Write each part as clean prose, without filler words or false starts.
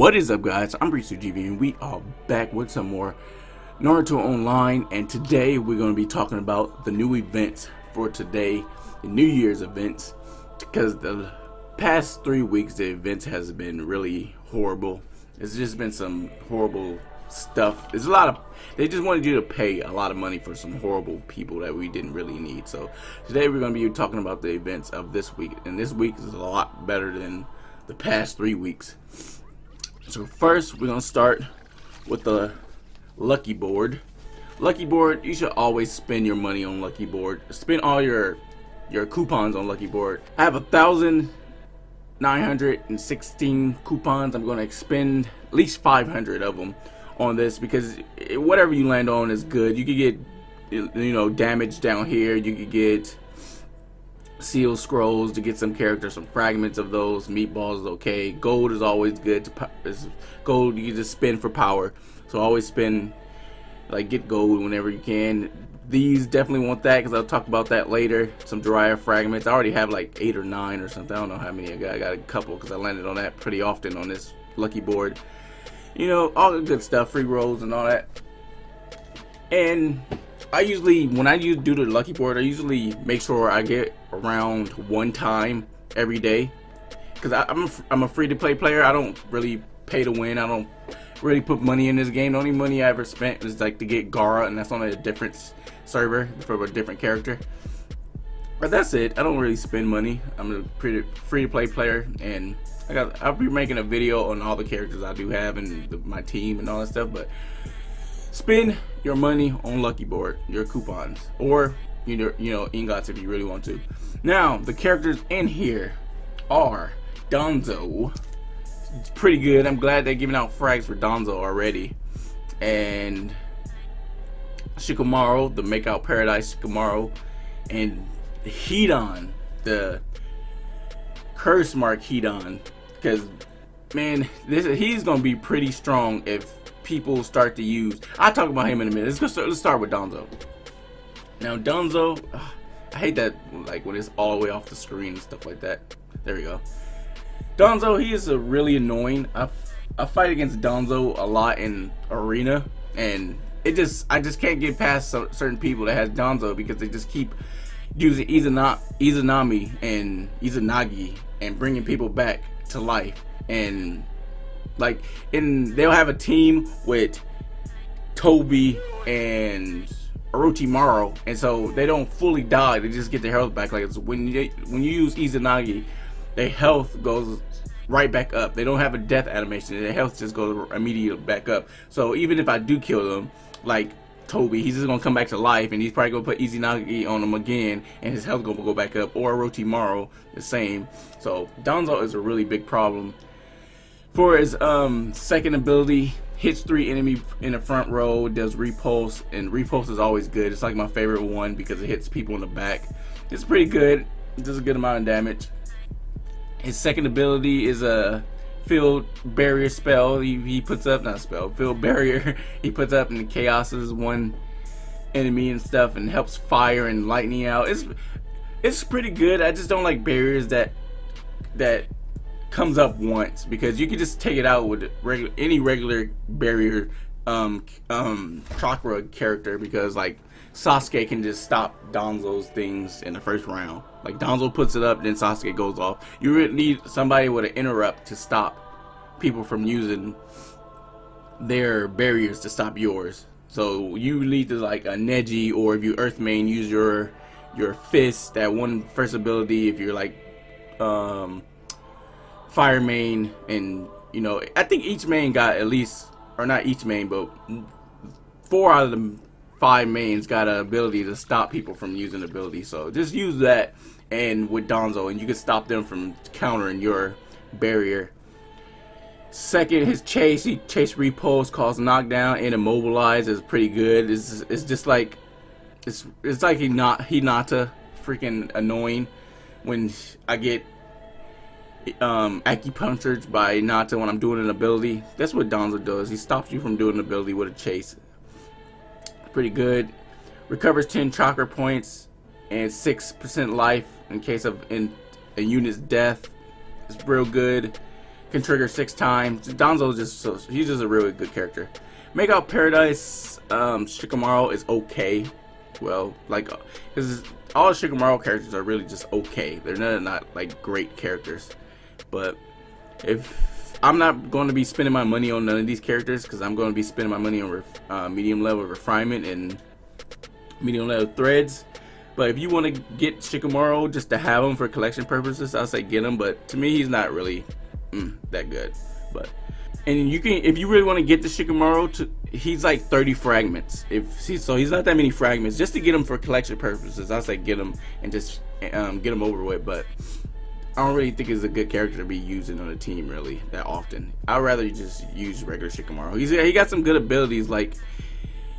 What is up, guys? I'm GV, and we are back with some more Naruto Online, and today we're going to be talking about the new events for today, the New Year's events, because the past 3 weeks the events has been really horrible. It's just been some horrible stuff. There's a lot of, they just wanted you to pay a lot of money for some horrible people that we didn't really need. So today we're going to be talking about the events of this week, and this week is a lot better than the past 3 weeks. So first we're going to start with the Lucky Board. Lucky Board, you should always spend your money on Lucky Board. Spend all your coupons on Lucky Board. I have 1,916 coupons. I'm going to expend at least 500 of them on this because whatever you land on is good. You could get, you know, damage down here. You could get seal scrolls to get some characters, some fragments of those. Meatballs is okay. Gold is always good. Gold you can just spend for power. So always spend, like, get gold whenever you can. These definitely want that because I'll talk about that later. Some Jiraiya fragments. I already have like 8 or 9 or something. I don't know how many I got. I got a couple because I landed on that pretty often on this Lucky Board. You know, all the good stuff, free rolls and all that. And I usually, when I do the Lucky Board, I usually make sure I get around 1 time every day, because I'm a free-to-play player. I don't really pay to win. I don't really put money in this game. The only money I ever spent is like to get Gaara, and that's on a different server for a different character. But that's it. I don't really spend money. I'm a pretty free-to-play player, and I'll be making a video on all the characters I do have and my team and all that stuff. But spend your money on Lucky Board, your coupons, or you know, ingots if you really want to. Now, the characters in here are Danzo. It's pretty good. I'm glad they're giving out frags for Danzo already. And Shikamaru, the Make Out Paradise Shikamaru, and Hidan, the curse mark Hidan. Because, man, he's gonna be pretty strong if people start to use. I'll talk about him in a minute. Let's start with Danzo. Now Danzo, I hate that, like, when it's all the way off the screen and stuff like that. There we go. Danzo, he is a really annoying. I fight against Danzo a lot in arena, and I just can't get past certain people that has Danzo because they just keep using Izanami and Izanagi and bringing people back to life. And like, they'll have a team with Toby and Orochimaru, and so they don't fully die. They just get their health back. Like, it's when you use Izanagi, their health goes right back up. They don't have a death animation. Their health just goes immediately back up. So even if I do kill them, like Toby, he's just gonna come back to life, and he's probably gonna put Izanagi on him again, and his health gonna go back up. Or Orochimaru, the same. So Danzo is a really big problem. For his second ability, hits 3 enemy in the front row, does repulse, and repulse is always good. It's like my favorite one because it hits people in the back. It's pretty good. It does a good amount of damage. His second ability is a field barrier spell. He puts up, not spell, field barrier. He puts up and chaoses one enemy and stuff, and helps fire and lightning out. It's pretty good. I just don't like barriers that comes up once, because you can just take it out with any regular barrier chakra character, because like Sasuke can just stop Danzo's things in the first round. Like, Danzo puts it up, then Sasuke goes off. You really need somebody with an interrupt to stop people from using their barriers to stop yours. So you need to, like, a Neji, or if you Earth main, use your fist, that one first ability. If you're like Fire main, and you know, I think each main got at least, or not each main, but 4 out of the 5 mains got an ability to stop people from using the ability. So just use that, and with Danzo, and you can stop them from countering your barrier. Second, his chase, he chase repulse, cause knockdown, and immobilize is pretty good. It's just like, it's like Hinata, freaking annoying when I get acupunctured by Hinata when I'm doing an ability. That's what Danzo does. He stops you from doing an ability with a chase. Pretty good. Recovers 10 chakra points and 6% life in case of a unit's death. It's real good. can trigger 6 times. Danzo's he's just a really good character. Make Out Paradise, Shikamaru is okay. Well, like, because all the Shikamaru characters are really just okay. They're not like great characters. But if I'm not going to be spending my money on none of these characters, because I'm going to be spending my money on medium level refinement and medium level threads. But if you want to get Shikamaru just to have him for collection purposes, I'll say get him. But to me, he's not really that good. But and you can, if you really want to get the Shikamaru, he's like 30 fragments. So he's not that many fragments. Just to get him for collection purposes, I'll say get him and just get him over with. But I don't really think he's a good character to be using on a team really that often. I'd rather you just use regular Shikamaru. He got some good abilities, like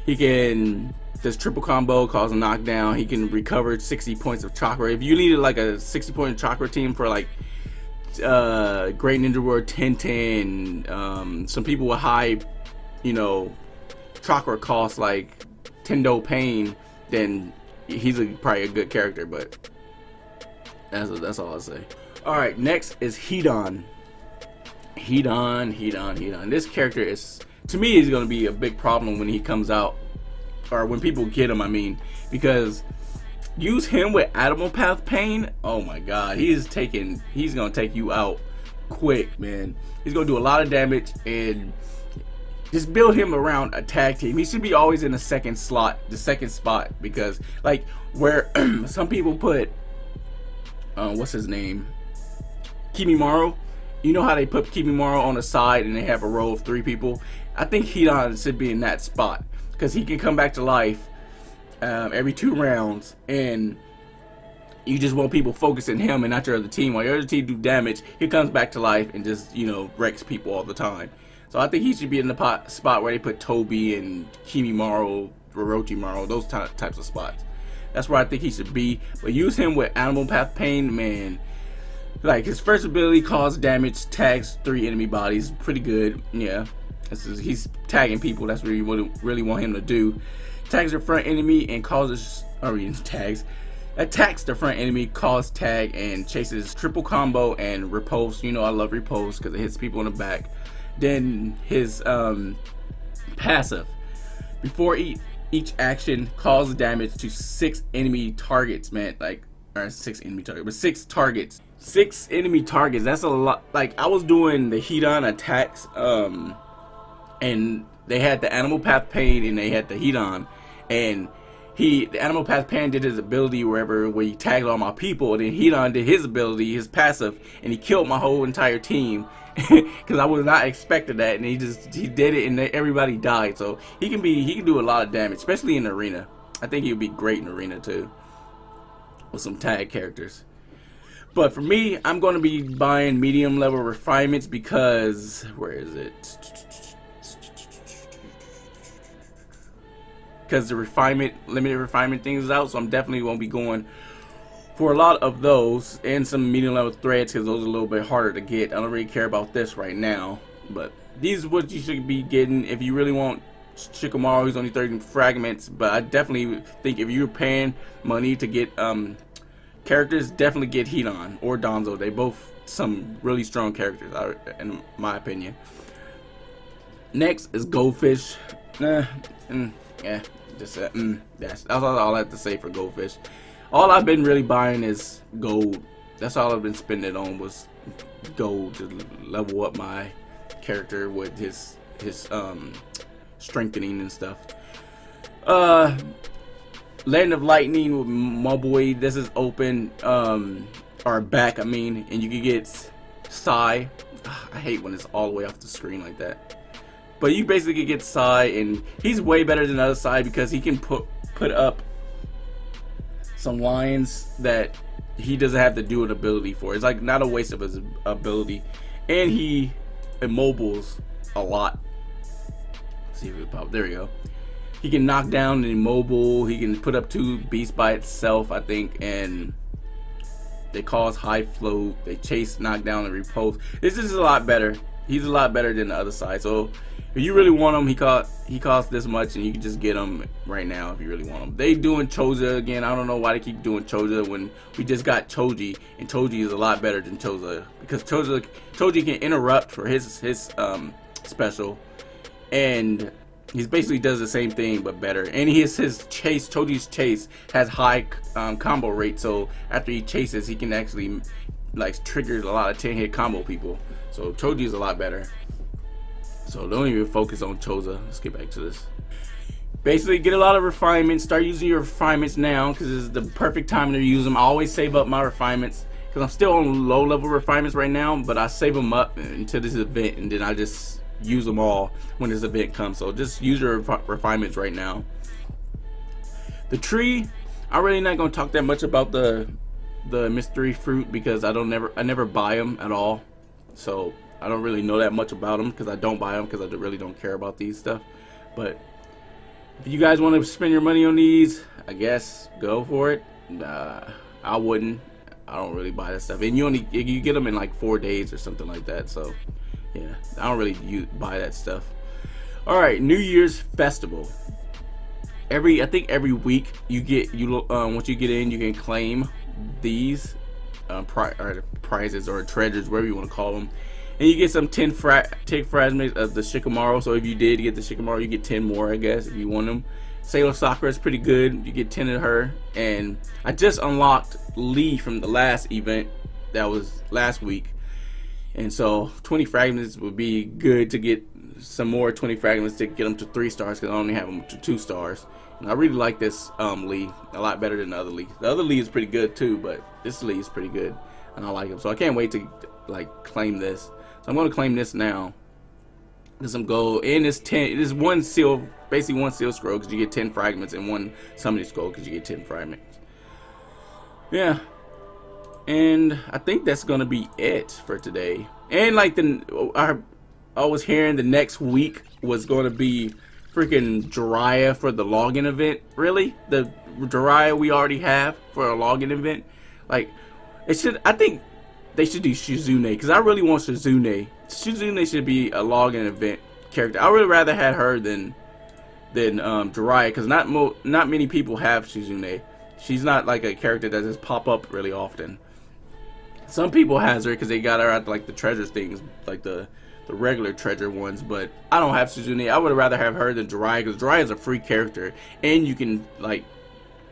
he can just triple combo, cause a knockdown. He can recover 60 points of chakra. If you needed like a 60-point chakra team for like Great Ninja Warrior 1010, some people with high, chakra cost like Tendo Pain, then he's probably a good character. But that's all I'll say. All right, next is Hidan. Hidan. This character is, to me, he's gonna be a big problem when he comes out. Or when people get him, I mean, because use him with Animal Path Pain. Oh my God, he's gonna take you out quick, man. He's gonna do a lot of damage, and just build him around a tag team. He should be always in the second spot, because like where some people put, what's his name, Kimimaro. You know how they put Kimimaro on the side and they have a row of 3 people. I think Hidan should be in that spot, because he can come back to life every 2 rounds, and you just want people focusing him and not your other team. While your other team do damage, he comes back to life and just wrecks people all the time. So I think he should be in the spot where they put Toby and Kimimaro, Orochimaru, those types of spots. That's where I think he should be. But use him with Animal Path Pain, man. Like, his first ability, cause damage, tags 3 enemy bodies, pretty good. Yeah. He's tagging people. That's what you really want him to do. Tags the front enemy and attacks the front enemy, cause tag, and chases triple combo and repulse. I love repulse because it hits people in the back. Then his passive, before each action, causes damage to 6 enemy targets, man. Like, or 6 enemy targets, but 6 targets. 6 enemy targets. That's a lot. Like, I was doing the Hidan attacks, and they had the Animal Path Pain and they had the Hidan, and the Animal Path Pain did his ability where he tagged all my people, and then Hidan did his ability, his passive, and he killed my whole entire team because I was not expecting that, and he did it, and everybody died. So he can do a lot of damage, especially in arena. I think he would be great in arena too with some tag characters. But for me, I'm going to be buying medium level refinements because, where is it? Because the limited refinement thing is out, so I'm definitely won't be going for a lot of those, and some medium level threads, because those are a little bit harder to get. I don't really care about this right now, but these are what you should be getting if you really want Shikamaru. He's only 30 fragments, but I definitely think if you're paying money to get characters, definitely get Hidan or Danzo. They both some really strong characters, in my opinion. Next is Goldfish. Yeah, just that's all I have to say for Goldfish. All I've been really buying is gold. That's all I've been spending on was gold to level up my character with his strengthening and stuff. Land of Lightning with Moboy. This is open, or back, and you can get Sai. I hate when it's all the way off the screen like that. But you basically get Sai, and he's way better than the other Sai because he can put up some lines that he doesn't have to do an ability for. It's like not a waste of his ability, and he immobiles a lot. Let's see if it pop. There we go. He can knock down and immobile. He can put up 2 beasts by itself, I think, and they cause high float. They chase, knock down, and repulse. This is a lot better. He's a lot better than the other side. So If you really want them, he costs this much, and you can just get them right now if you really want them. They doing Choja again. I don't know why they keep doing Choja when we just got Choji, and Choji is a lot better than Choja, because Choji can interrupt for his special, and he basically does the same thing but better. And his chase, Choji's chase has high combo rate, so after he chases, he can actually like trigger a lot of 10-hit combo people. So Choji is a lot better. So don't even focus on Choja. Let's get back to this. Basically, get a lot of refinements. Start using your refinements now, because this is the perfect time to use them. I always save up my refinements, because I'm still on low level refinements right now, but I save them up until this event, and then I just use them all when this event comes. So just use your refinements right now. The tree, I'm really not going to talk that much about the mystery fruit, because I never buy them at all. So I don't really know that much about them, because I don't buy them, because I really don't care about these stuff. But if you guys want to spend your money on these, I guess go for it. I wouldn't. I don't really buy that stuff, and you get them in like 4 days or something like that. So yeah, I don't really buy that stuff. All right, New Year's festival. I think every week once you get in, you can claim these prizes or treasures, whatever you want to call them. And you get some 10 fragments of the Shikamaru. So if you did get the Shikamaru, you get 10 more, I guess, if you want them. Sailor Sakura is pretty good. You get 10 of her. And I just unlocked Lee from the last event. That was last week. And so 20 fragments would be good to get some more 20 fragments to get them to 3 stars, because I only have them to 2 stars. And I really like this Lee a lot better than the other Lee. The other Lee is pretty good too, but this Lee is pretty good, and I like him. So I can't wait to like claim this. So I'm going to claim this now. There's some gold, and it's 10. It is one seal, basically one seal scroll, because you get 10 fragments, and one summoning scroll because you get 10 fragments. Yeah, and I think that's gonna be it for today. And like I was hearing the next week was going to be freaking Jiraiya for the login event. Really, the Jiraiya we already have for a login event. Like, I think they should do Shizune, because I really want Shizune. Shizune should be a login event character. I would rather have her than Jiraiya, because not many people have Shizune. She's not like a character that just pop up really often. Some people has her because they got her at like the treasure things, like the regular treasure ones, but I don't have Shizune. I would rather have her than Jiraiya, because Jiraiya is a free character, and you can like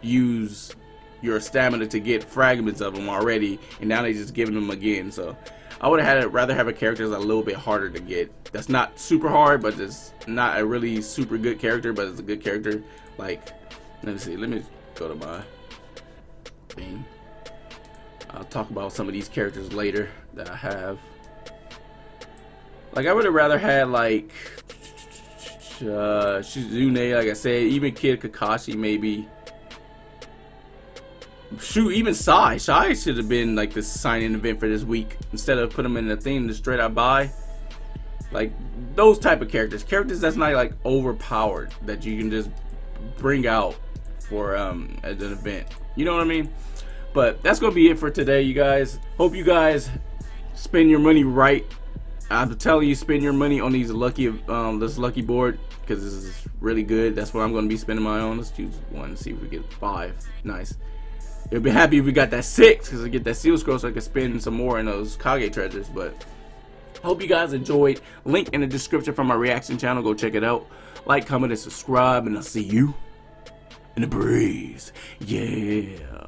use your stamina to get fragments of them already, and now they just giving them again. So I would have rather have a character that's a little bit harder to get. That's not super hard, but it's not a really super good character, but it's a good character. Like, let me see. Let me go to my thing. I'll talk about some of these characters later that I have. Like, I would have rather had like Shizune, like I said, even Kid Kakashi maybe. Shoot, even Sai should have been like the sign-in event for this week, instead of put him in the thing to straight out buy. Like those type of characters that's not like overpowered, that you can just bring out for at an event. You know what I mean? But that's gonna be it for today, you guys. Hope you guys spend your money right. I'm telling you, spend your money on these this lucky board, because this is really good. That's what I'm gonna be spending my own. Let's choose one and see if we get 5. Nice. You'll be happy if we got that 6, because I get that seal scroll so I can spend some more in those Kage treasures. But hope you guys enjoyed. Link in the description for my reaction channel. Go check it out. Like, comment, and subscribe, and I'll see you in the breeze. Yeah.